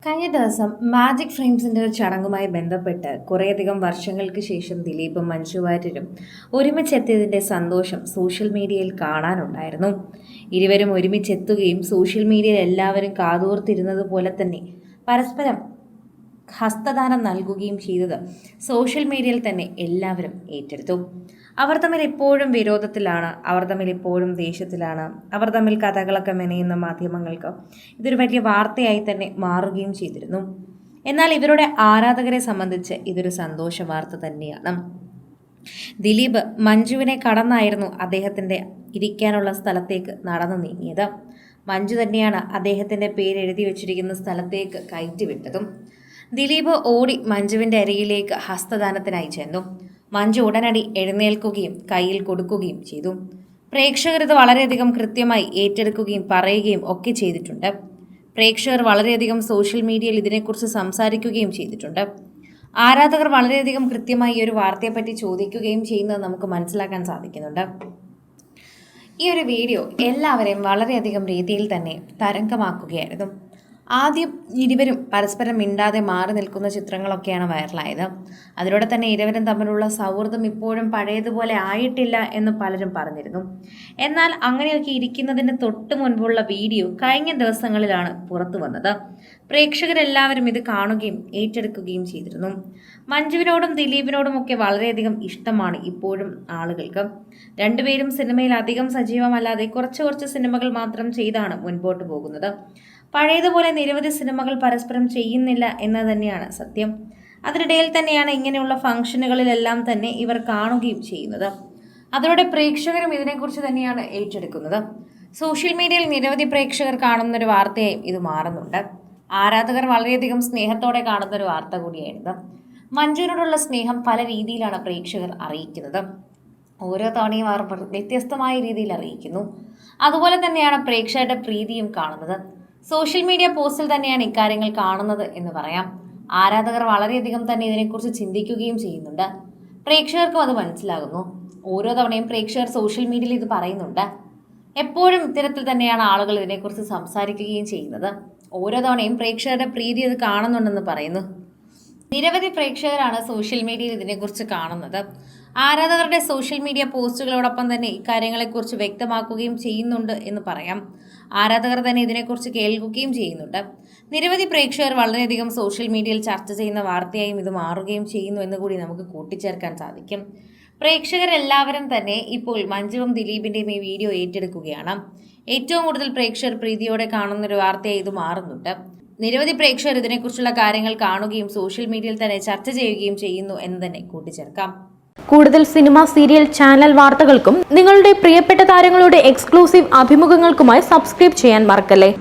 കഴിഞ്ഞ ദിവസം മാജിക് ഫ്രെയിംസിന്റെ ഒരു ചടങ്ങുമായി ബന്ധപ്പെട്ട് കുറേയധികം വർഷങ്ങൾക്ക് ശേഷം ദിലീപും മഞ്ജു വാര്യരും ഒരുമിച്ചെത്തിയതിന്റെ സന്തോഷം സോഷ്യൽ മീഡിയയിൽ കാണാനുണ്ടായിരുന്നു. ഇരുവരും ഒരുമിച്ചെത്തുകയും സോഷ്യൽ മീഡിയയിൽ എല്ലാവരും കാതോർത്തിരുന്നത് പോലെ തന്നെ പരസ്പരം ഹസ്തദാനം നൽകുകയും ചെയ്തത് സോഷ്യൽ മീഡിയയിൽ തന്നെ എല്ലാവരും ഏറ്റെടുത്തു. അവർ തമ്മിൽ എപ്പോഴും വിരോധത്തിലാണ്, അവർ തമ്മിൽ എപ്പോഴും ദേഷ്യത്തിലാണ്, അവർ തമ്മിൽ കഥകളൊക്കെ മെനയുന്ന മാധ്യമങ്ങൾക്ക് ഇതൊരു വലിയ വാർത്തയായി തന്നെ മാറുകയും ചെയ്തിരുന്നു. എന്നാൽ ഇവരുടെ ആരാധകരെ സംബന്ധിച്ച് ഇതൊരു സന്തോഷ വാർത്ത തന്നെയാണ്. ദിലീപ് മഞ്ജുവിനെ കടന്നായിരുന്നു അദ്ദേഹത്തിൻ്റെ ഇരിക്കാനുള്ള സ്ഥലത്തേക്ക് നടന്നു നീങ്ങിയത്. മഞ്ജു തന്നെയാണ് അദ്ദേഹത്തിൻ്റെ പേര് എഴുതി വച്ചിരിക്കുന്ന സ്ഥലത്തേക്ക് കയറ്റിവിട്ടതും. ദിലീപ് ഓടി മഞ്ജുവിൻ്റെ അരികിലേക്ക് ഹസ്തദാനത്തിനായി ചെന്നു. മഞ്ജു ഉടനടി എഴുന്നേൽക്കുകയും കയ്യിൽ കൊടുക്കുകയും ചെയ്തു. പ്രേക്ഷകർ ഇത് വളരെയധികം കൃത്യമായി ഏറ്റെടുക്കുകയും പറയുകയും ഒക്കെ ചെയ്തിട്ടുണ്ട്. പ്രേക്ഷകർ വളരെയധികം സോഷ്യൽ മീഡിയയിൽ ഇതിനെക്കുറിച്ച് സംസാരിക്കുകയും ചെയ്തിട്ടുണ്ട്. ആരാധകർ വളരെയധികം കൃത്യമായി ഈ ഒരു വാർത്തയെപ്പറ്റി ചോദിക്കുകയും ചെയ്യുന്നത് നമുക്ക് മനസ്സിലാക്കാൻ സാധിക്കുന്നുണ്ട്. ഈ ഒരു വീഡിയോ എല്ലാവരെയും വളരെയധികം രീതിയിൽ തന്നെ തരംഗമാക്കുകയായിരുന്നു. ആദ്യം ഇരുവരും പരസ്പരം മിണ്ടാതെ മാറി നിൽക്കുന്ന ചിത്രങ്ങളൊക്കെയാണ് വൈറലായത്. അതിലൂടെ തന്നെ ഇരുവരും തമ്മിലുള്ള സൗഹൃദം ഇപ്പോഴും പഴയതുപോലെ ആയിട്ടില്ല എന്ന് പലരും പറഞ്ഞിരുന്നു. എന്നാൽ അങ്ങനെയൊക്കെ ഇരിക്കുന്നതിന് തൊട്ട് മുൻപുള്ള വീഡിയോ കഴിഞ്ഞ ദിവസങ്ങളിലാണ് പുറത്തു വന്നത്. പ്രേക്ഷകരെല്ലാവരും ഇത് കാണുകയും ഏറ്റെടുക്കുകയും ചെയ്തിരുന്നു. മഞ്ജുവിനോടും ദിലീപിനോടും ഒക്കെ വളരെയധികം ഇഷ്ടമാണ് ഇപ്പോഴും ആളുകൾക്ക്. രണ്ടുപേരും സിനിമയിൽ അധികം സജീവമല്ലാതെ കുറച്ച് സിനിമകൾ മാത്രം ചെയ്താണ് മുൻപോട്ട് പോകുന്നത്. പഴയതുപോലെ നിരവധി സിനിമകൾ പരസ്പരം ചെയ്യുന്നില്ല എന്ന് തന്നെയാണ് സത്യം. അതിനിടയിൽ തന്നെയാണ് ഇങ്ങനെയുള്ള ഫംഗ്ഷനുകളിലെല്ലാം തന്നെ ഇവർ കാണുകയും ചെയ്യുന്നത്. അതോടെ പ്രേക്ഷകരും ഇതിനെക്കുറിച്ച് തന്നെയാണ് ഏറ്റെടുക്കുന്നത്. സോഷ്യൽ മീഡിയയിൽ നിരവധി പ്രേക്ഷകർ കാണുന്നൊരു വാർത്തയായും ഇത് മാറുന്നുണ്ട്. ആരാധകർ വളരെയധികം സ്നേഹത്തോടെ കാണുന്നൊരു വാർത്ത കൂടിയായിരുന്നു. മഞ്ജുവിനോടുള്ള സ്നേഹം പല രീതിയിലാണ് പ്രേക്ഷകർ അറിയിക്കുന്നത്. ഓരോ തവണയും അവർ വ്യത്യസ്തമായ രീതിയിൽ അറിയിക്കുന്നു. അതുപോലെ തന്നെയാണ് പ്രേക്ഷകരുടെ പ്രീതിയും കാണുന്നത്. സോഷ്യൽ മീഡിയ പോസ്റ്റിൽ തന്നെയാണ് ഇക്കാര്യങ്ങൾ കാണുന്നത് എന്ന് പറയാം. ആരാധകർ വളരെയധികം തന്നെ ഇതിനെക്കുറിച്ച് ചിന്തിക്കുകയും ചെയ്യുന്നുണ്ട്. പ്രേക്ഷകർക്കും അത് മനസ്സിലാകുന്നു. ഓരോ തവണയും പ്രേക്ഷകർ സോഷ്യൽ മീഡിയയിൽ ഇത് പറയുന്നുണ്ട്. എപ്പോഴും ഇത്തരത്തിൽ തന്നെയാണ് ആളുകൾ ഇതിനെക്കുറിച്ച് സംസാരിക്കുകയും ചെയ്യുന്നത്. ഓരോ തവണയും പ്രേക്ഷകരുടെ പ്രീതി അത് കാണുന്നുണ്ടെന്ന് പറയുന്നു. നിരവധി പ്രേക്ഷകരാണ് സോഷ്യൽ മീഡിയയിൽ ഇതിനെക്കുറിച്ച് കാണുന്നത്. ആരാധകരുടെ സോഷ്യൽ മീഡിയ പോസ്റ്റുകളോടൊപ്പം തന്നെ ഇക്കാര്യങ്ങളെക്കുറിച്ച് വ്യക്തമാക്കുകയും ചെയ്യുന്നുണ്ട് എന്ന് പറയാം. ആരാധകർ തന്നെ ഇതിനെക്കുറിച്ച് കേൾക്കുകയും ചെയ്യുന്നുണ്ട്. നിരവധി പ്രേക്ഷകർ വളരെയധികം സോഷ്യൽ മീഡിയയിൽ ചർച്ച ചെയ്യുന്ന വാർത്തയായും ഇത് മാറുകയും ചെയ്യുന്നു എന്ന് കൂടി നമുക്ക് കൂട്ടിച്ചേർക്കാൻ സാധിക്കും. പ്രേക്ഷകരെല്ലാവരും തന്നെ ഇപ്പോൾ മഞ്ജുവും ദിലീപിൻ്റെയും ഈ വീഡിയോ ഏറ്റെടുക്കുകയാണ്. ഏറ്റവും കൂടുതൽ പ്രേക്ഷകർ പ്രീതിയോടെ കാണുന്നൊരു വാർത്തയായി ഇത് മാറുന്നുണ്ട്. നിരവധി പ്രേക്ഷകർ ഇതിനെക്കുറിച്ചുള്ള കാര്യങ്ങൾ കാണുകയും സോഷ്യൽ മീഡിയയിൽ തന്നെ ചർച്ച ചെയ്യുകയും ചെയ്യുന്നു എന്ന് തന്നെ കൂട്ടിച്ചേർക്കാം. കൂടുതൽ സിനിമ, സീരിയൽ, ചാനൽ വാർത്തകൾക്കും നിങ്ങളുടെ പ്രിയപ്പെട്ട താരങ്ങളുടെ എക്സ്ക്ലൂസീവ് അഭിമുഖങ്ങൾക്കുമായി സബ്സ്ക്രൈബ് ചെയ്യാൻ മറക്കല്ലേ.